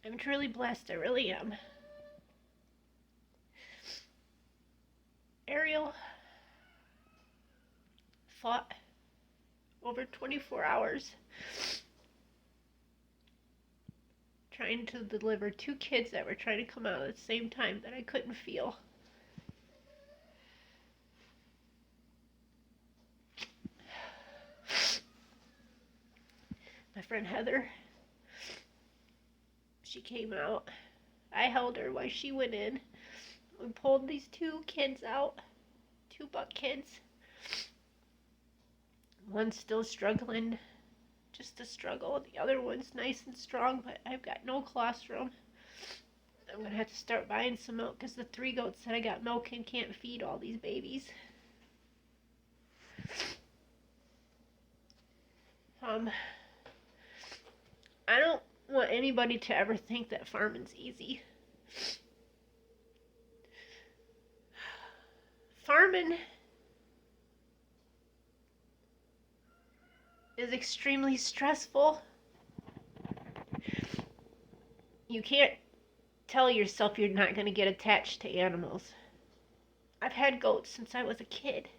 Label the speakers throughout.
Speaker 1: I'm truly blessed, I really am. Ariel fought over 24 hours trying to deliver two kids that were trying to come out at the same time that I couldn't feel. My friend Heather, she came out. I held her while she went in. We pulled these two kids out, two buck kids. One's still struggling, just a struggle. The other one's nice and strong, but I've got no colostrum. I'm going to have to start buying some milk because the 3 goats that I got milk in can't feed all these babies. I don't want anybody to ever think that farming's easy. Farming is extremely stressful. You can't tell yourself you're not going to get attached to animals. I've had goats since I was a kid.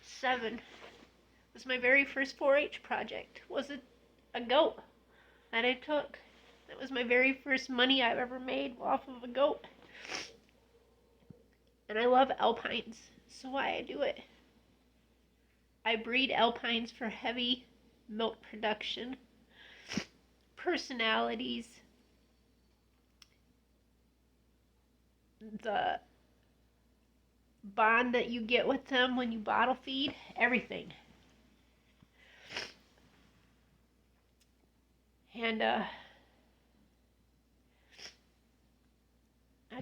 Speaker 1: 7 was my very first 4-H project. Was a goat that I took. That was my very first money I've ever made off of a goat. And I love alpines, so why I do it. I breed alpines for heavy milk production, personalities, the bond that you get with them when you bottle feed, everything. And I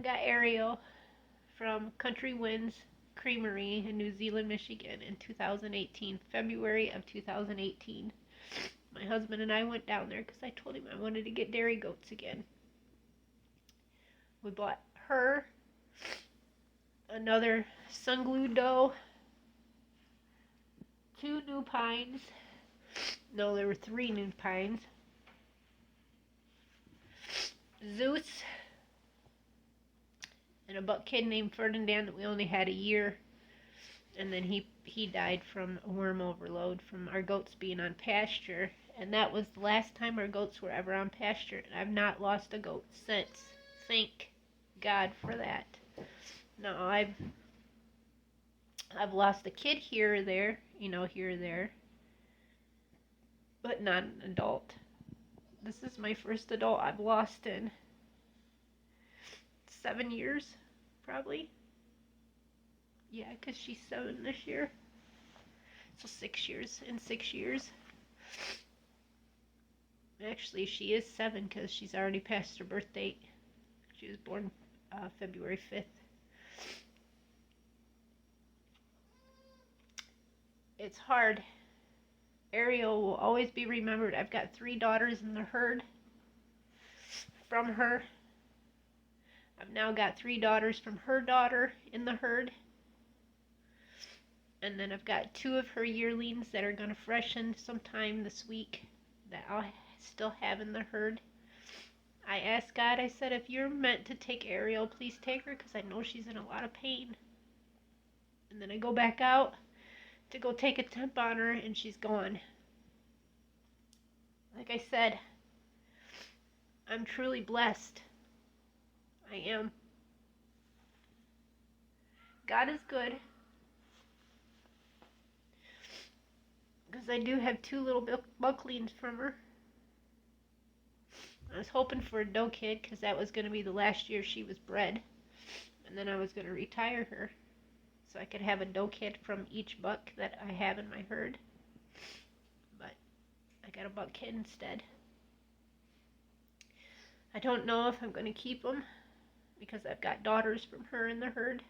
Speaker 1: got Ariel from Country Winds Creamery in New Zealand, Michigan in 2018, February of 2018. My husband and I went down there because I told him I wanted to get dairy goats again. We bought her, another sun-glued doe, 2 new pines. No, there were 3 new pines. Zeus, and a buck kid named Ferdinand that we only had a year. And then he died from a worm overload from our goats being on pasture. And that was the last time our goats were ever on pasture. And I've not lost a goat since. Thank God for that. No, I've lost a kid here or there, here or there. But not an adult. This is my first adult I've lost in 7 years, probably. Yeah, because she's 7 this year. So 6 years. In 6 years. Actually, she is 7 because she's already passed her birth date. She was born February 5th. It's hard. Ariel will always be remembered. I've got 3 daughters in the herd from her. I've now got 3 daughters from her daughter in the herd. And then I've got 2 of her yearlings that are going to freshen sometime this week that I'll still have in the herd. I asked God, I said, if you're meant to take Ariel, please take her because I know she's in a lot of pain. And then I go back out to go take a temp on her and she's gone. Like I said, I'm truly blessed. I am. God is good. Because I do have 2 little bucklings from her. I was hoping for a doe kid because that was going to be the last year she was bred. And then I was going to retire her so I could have a doe kid from each buck that I have in my herd. But I got a buck kid instead. I don't know if I'm going to keep them because I've got daughters from her in the herd.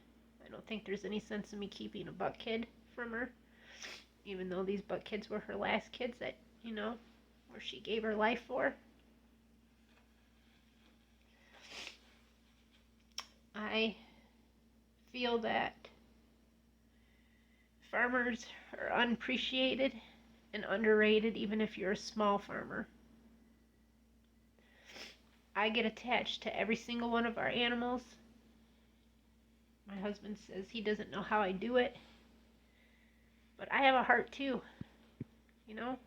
Speaker 1: I don't think there's any sense in me keeping a buck kid from her. Even though these buck kids were her last kids that, where she gave her life for. I feel that farmers are unappreciated and underrated even if you're a small farmer. I get attached to every single one of our animals. My husband says he doesn't know how I do it. But I have a heart too, you know?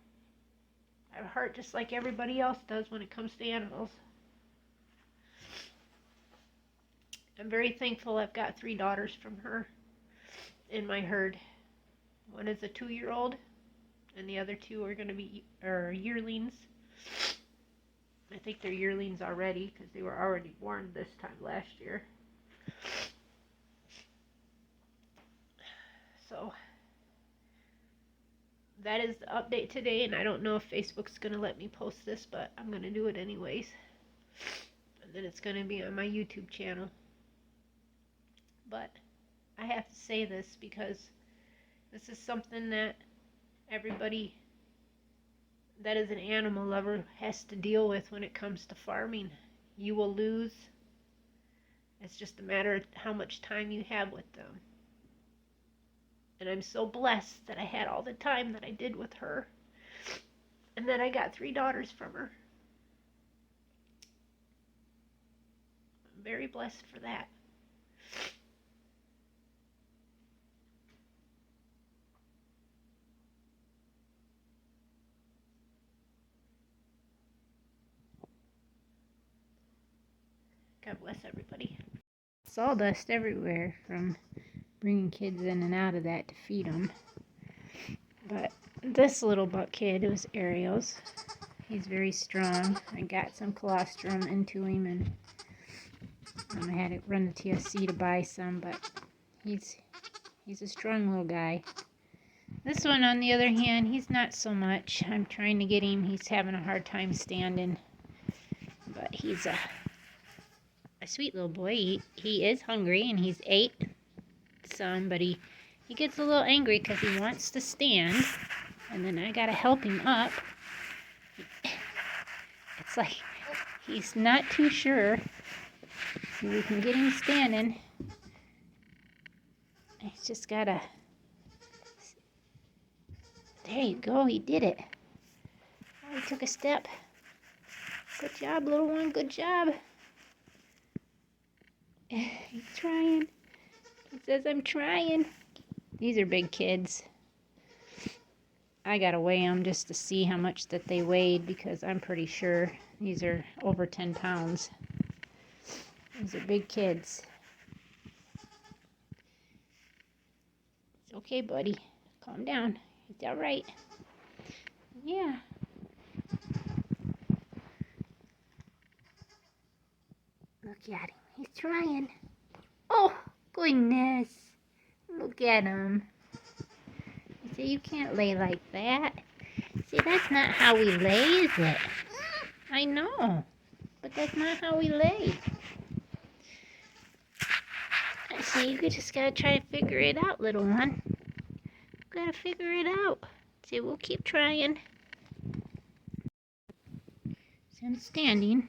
Speaker 1: I have a heart just like everybody else does when it comes to animals. I'm very thankful I've got 3 daughters from her in my herd. One is a 2-year-old, and the other 2 are going to be yearlings. I think they're yearlings already because they were already born this time last year. So that is the update today, and I don't know if Facebook's going to let me post this, but I'm going to do it anyways. And then it's going to be on my YouTube channel. But I have to say this because this is something that everybody that is an animal lover has to deal with when it comes to farming. You will lose. It's just a matter of how much time you have with them. And I'm so blessed that I had all the time that I did with her. And that I got 3 daughters from her. I'm very blessed for that. God bless everybody.
Speaker 2: Sawdust everywhere from bringing kids in and out of that to feed them. But this little buck kid, it was Ariel's. He's very strong. I got some colostrum into him, and I had to run the TSC to buy some, but he's a strong little guy. This one, on the other hand, he's not so much. I'm trying to get him. He's having a hard time standing, but he's a sweet little boy. He is hungry, and he's ate some, but he gets a little angry because he wants to stand, and then I gotta help him up. It's like he's not too sure. See, we can get him standing. He's just gotta. There you go. He did it. Oh, he took a step. Good job, little one. Good job. He's trying. He says, I'm trying. These are big kids. I gotta weigh them just to see how much that they weighed, because I'm pretty sure these are over 10 pounds. These are big kids. It's okay, buddy. Calm down. It's all right. Yeah. Look at him. He's trying. Oh, goodness. Look at him. You say you can't lay like that. See, that's not how we lay, is it? I know, but that's not how we lay. See, you just gotta try to figure it out, little one. Gotta figure it out. See, we'll keep trying. See, I'm standing.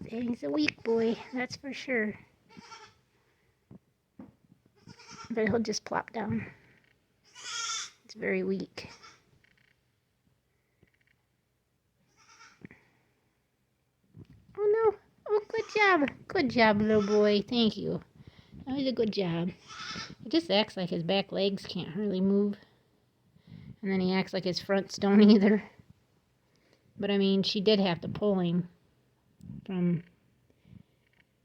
Speaker 2: He's a weak boy, that's for sure. But he'll just plop down. It's very weak. Oh no. Oh, good job. Good job, little boy. Thank you. That was a good job. He just acts like his back legs can't hardly move. And then he acts like his fronts don't either. But I mean, she did have to pull him from,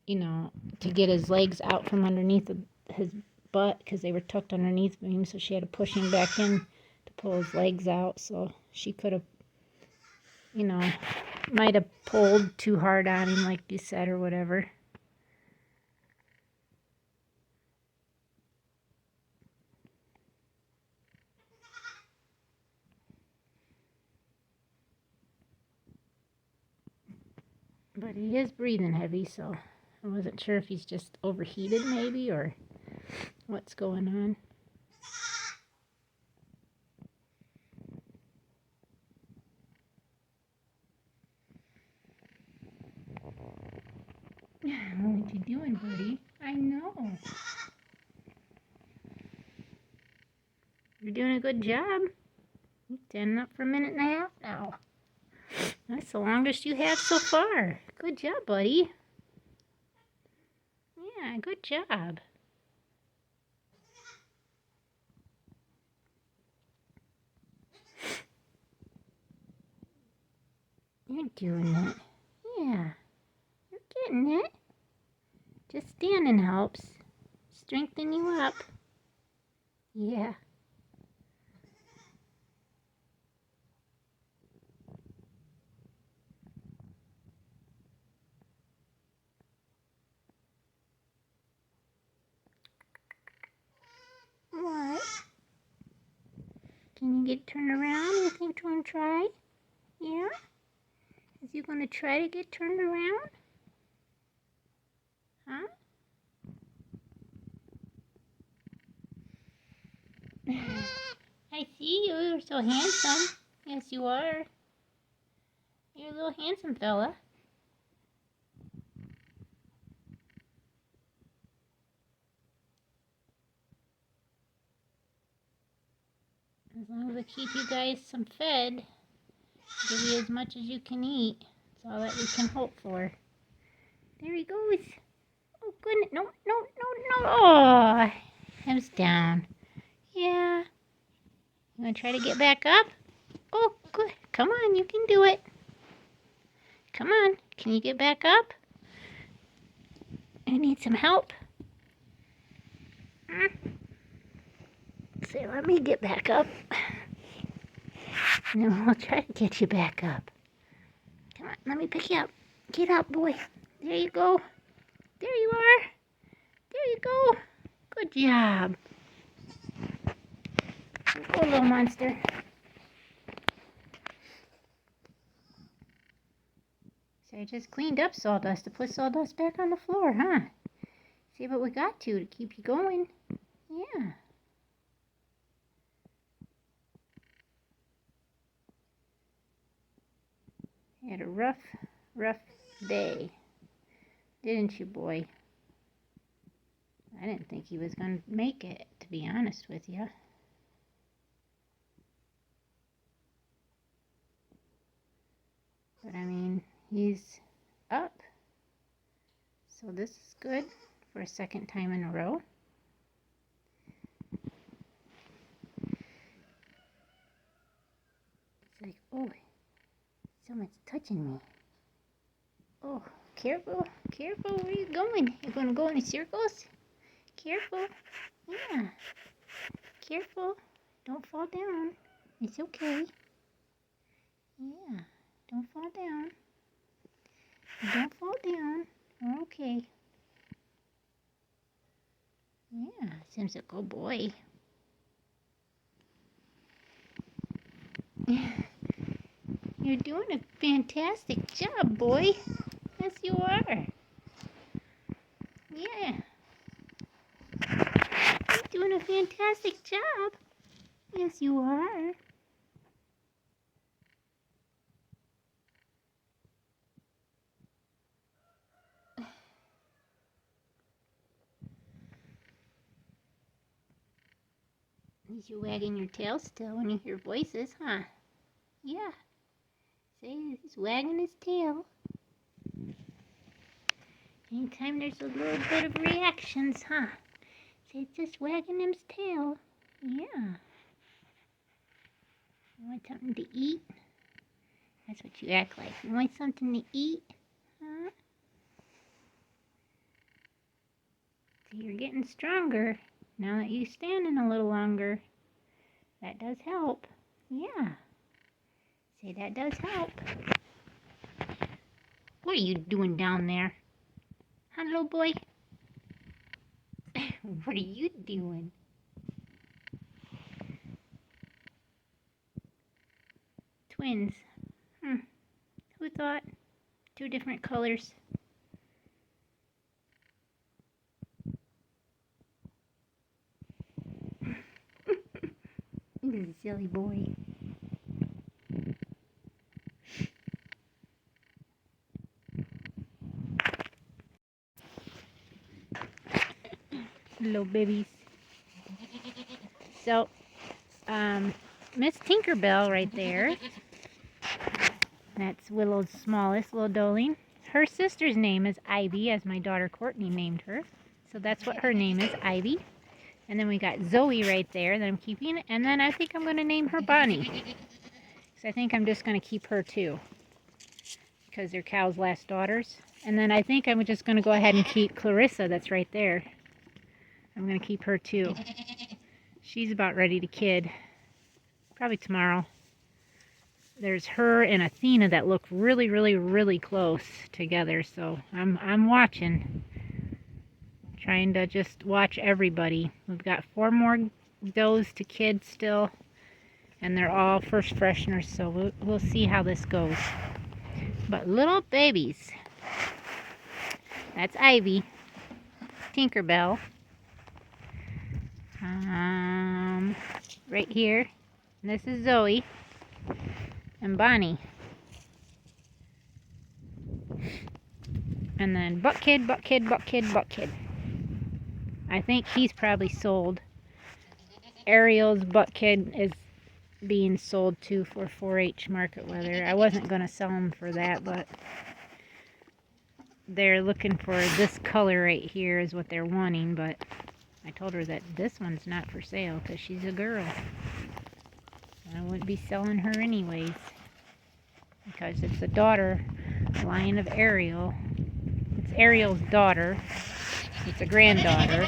Speaker 2: to get his legs out from underneath his butt, because they were tucked underneath him, so she had to push him back in to pull his legs out. So she could have, might have pulled too hard on him, like you said, or whatever. But he is breathing heavy, so I wasn't sure if he's just overheated maybe, or what's going on. What you doing, buddy? I know. You're doing a good job. Standing up for a minute and a half now. That's the longest you have so far. Good job, buddy. Yeah, good job. You're doing it. Yeah, you're getting it. Just standing helps. Strengthen you up. Yeah. What? Can you get turned around? You think you want to try? Yeah? Is you going to try to get turned around? Huh? I see you. You're so handsome. Yes, you are. You're a little handsome fella. As long as I keep you guys some fed, give you as much as you can eat. That's all that we can hope for. There he goes. Oh, goodness. No, no, no, no. Oh, he's down. Yeah. You want to try to get back up? Oh, good. Come on, you can do it. Come on. Can you get back up? I need some help. Say, let me get back up. And then we'll try to get you back up. Come on, let me pick you up. Get up, boy. There you go. There you are. There you go. Good job. Go, little monster. So I just cleaned up sawdust to put sawdust back on the floor, huh? See what we got to keep you going. Yeah. You had a rough day, didn't you, boy? I didn't think he was going to make it, to be honest with you. But I mean, he's up. So this is good for a second time in a row. It's like, oh, someone's touching me. Oh, careful, careful, where are you going? You're going to go in circles? Careful. Yeah. Careful. Don't fall down. It's okay. Yeah. Don't fall down. Don't fall down. We're okay. Yeah. Seems a good boy. You're doing a fantastic job, boy. Yes, you are. Yeah. You're doing a fantastic job. Yes, you are. At least you're wagging your tail still when you hear voices, huh? Yeah. See, he's wagging his tail. Anytime there's a little bit of reactions, huh? See, it's just wagging his tail. Yeah. You want something to eat? That's what you act like. You want something to eat? Huh? So you're getting stronger now that you're standing a little longer. That does help. Yeah. See, that does help. What are you doing down there? Huh, little boy? What are you doing? Twins. Who thought? Two different colors. He's a silly boy. Little babies. So, Miss Tinkerbell right there. That's Willow's smallest little doeling. Her sister's name is Ivy, as my daughter Courtney named her. So that's what her name is, Ivy. And then we got Zoe right there that I'm keeping. And then I think I'm going to name her Bonnie. So I think I'm just going to keep her too, because they're Cal's last daughters. And then I think I'm just going to go ahead and keep Clarissa, that's right there. I'm going to keep her too. She's about ready to kid. Probably tomorrow. There's her and Athena that look really, really, really close together. So I'm watching. Trying to just watch everybody. We've got 4 more does to kid still. And they're all first fresheners. So we'll see how this goes. But little babies. That's Ivy. Tinkerbell. Right here. And this is Zoe. And Bonnie. And then Buck Kid, Buck Kid, Buck Kid, Buck Kid. I think he's probably sold. Ariel's Buck Kid is being sold too for 4-H market weather. I wasn't going to sell him for that, but they're looking for this color right here is what they're wanting, but I told her that this one's not for sale because she's a girl. I wouldn't be selling her anyways because it's a daughter line of Ariel. It's Ariel's daughter. It's a granddaughter.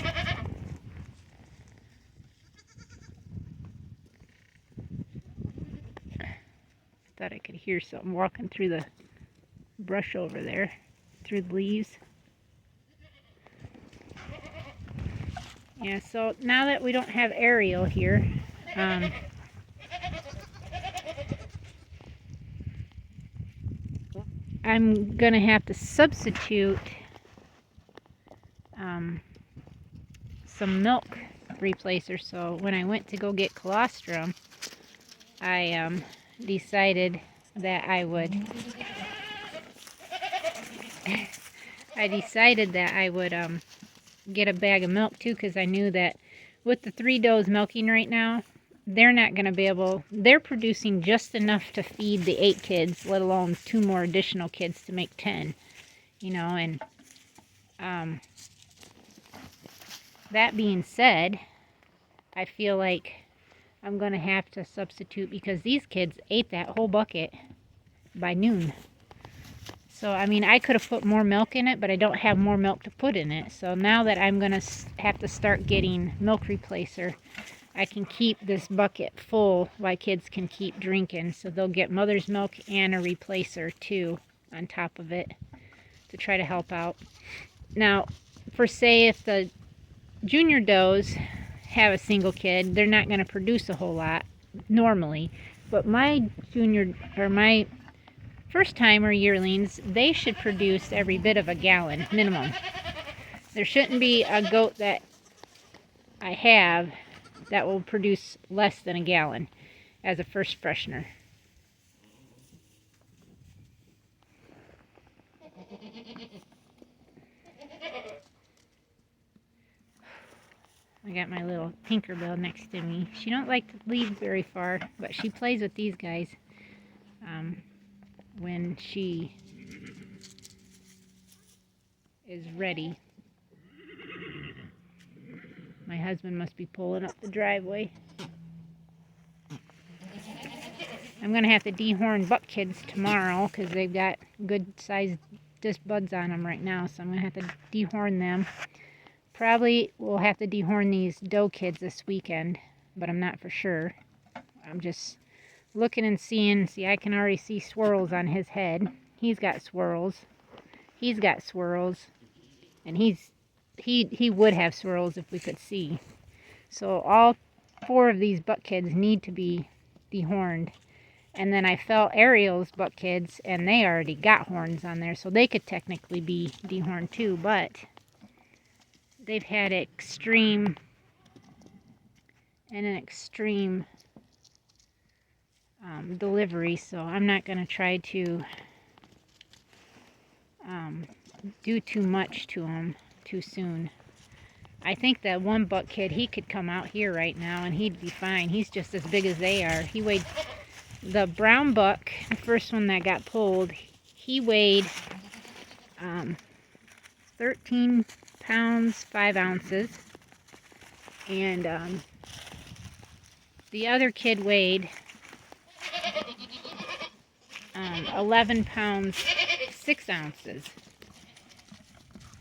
Speaker 2: Thought I could hear something walking through the brush over there, through the leaves. Yeah, so now that we don't have Ariel here, I'm going to have to substitute some milk replacer. So when I went to go get colostrum, I decided that I would get a bag of milk too, because I knew that with the 3 does milking right now, they're not going to be able, they're producing just enough to feed the 8 kids, let alone 2 more additional kids to make 10, you know. And that being said, I feel like I'm going to have to substitute because these kids ate that whole bucket by noon. So, I mean, I could have put more milk in it, but I don't have more milk to put in it. So now that I'm going to have to start getting milk replacer, I can keep this bucket full while kids can keep drinking. So they'll get mother's milk and a replacer too on top of it to try to help out. Now, for say if the junior does have a single kid, they're not going to produce a whole lot normally. But my first timer yearlings, they should produce every bit of a gallon minimum. There shouldn't be a goat that I have that will produce less than a gallon as a first freshener. I got my little Tinkerbell next to me. She don't like to leave very far, but she plays with these guys when she is ready. My husband must be pulling up the driveway. I'm going to have to dehorn buck kids tomorrow because they've got good sized disc buds on them right now, so I'm going to have to dehorn them. Probably we'll have to dehorn these doe kids this weekend, but I'm not for sure. I'm just looking and seeing. See, I can already see swirls on his head. He's got swirls. He's got swirls. And he would have swirls if we could see. So all 4 of these buck kids need to be dehorned. And then I felt Ariel's buck kids, and they already got horns on there, so they could technically be dehorned too, but they've had an extreme delivery, so I'm not going to try to do too much to them too soon. I think that one buck kid, he could come out here right now and he'd be fine. He's just as big as they are. He weighed, the brown buck, the first one that got pulled, he weighed 13 pounds, 5 ounces. And the other kid weighed 11 pounds, 6 ounces.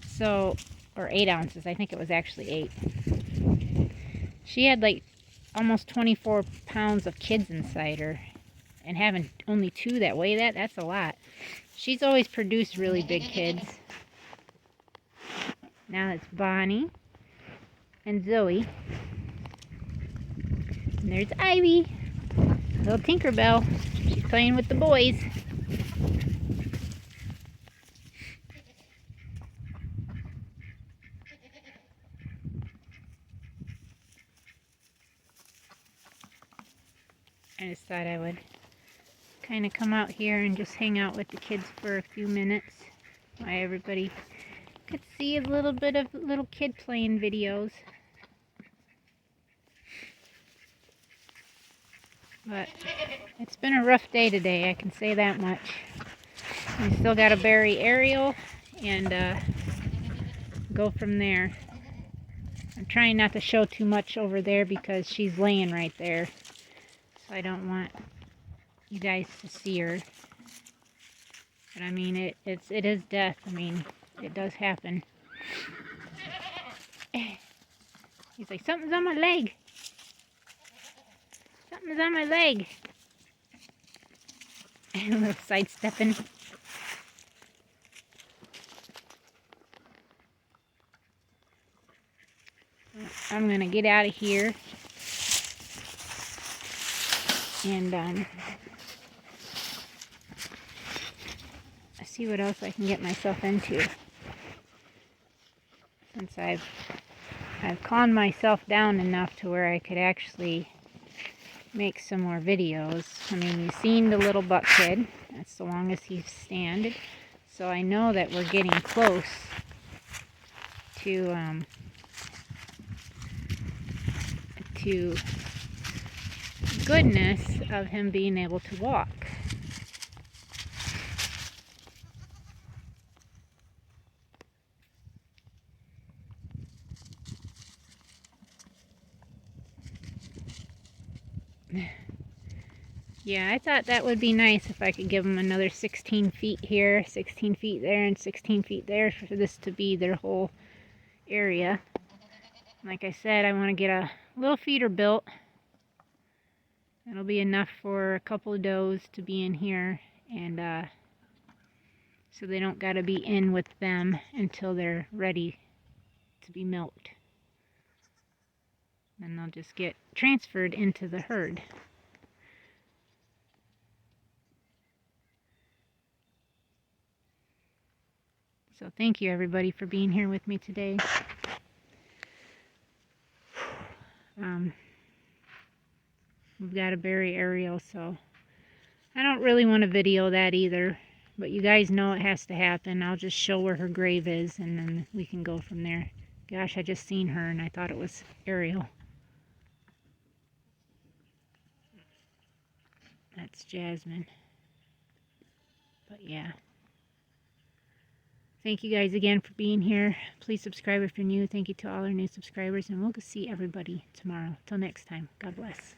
Speaker 2: So, or 8 ounces. I think it was actually 8. She had like almost 24 pounds of kids inside her. And having only 2 that weigh that, that's a lot. She's always produced really big kids. Now it's Bonnie and Zoe. And there's Ivy, little Tinkerbell. She's playing with the boys. I just thought I would kind of come out here and just hang out with the kids for a few minutes while everybody could see a little bit of little kid playing videos. But it's been a rough day today, I can say that much. We still got to bury Ariel and go from there. I'm trying not to show too much over there because she's laying right there. So I don't want you guys to see her. But I mean, it is death. I mean, it does happen. He's like, something's on my leg. Something's on my leg. And a little sidestepping. I'm going to get out of here. And see what else I can get myself into. Since I've calmed myself down enough to where I could actually make some more videos. I mean, you've seen the little buck kid. That's the longest he's standed. So I know that we're getting close to goodness of him being able to walk. Yeah, I thought that would be nice if I could give them another 16 feet here, 16 feet there, and 16 feet there for this to be their whole area. Like I said, I want to get a little feeder built. That'll be enough for a couple of does to be in here, and so they don't got to be in with them until they're ready to be milked. Then they'll just get transferred into the herd. So thank you everybody for being here with me today. We've got to bury Ariel, so I don't really want to video that either. But you guys know it has to happen. I'll just show where her grave is, and then we can go from there. Gosh, I just seen her, and I thought it was Ariel. That's Jasmine. But yeah. Thank you guys again for being here. Please subscribe if you're new. Thank you to all our new subscribers, and we'll see everybody tomorrow. Till next time, God bless.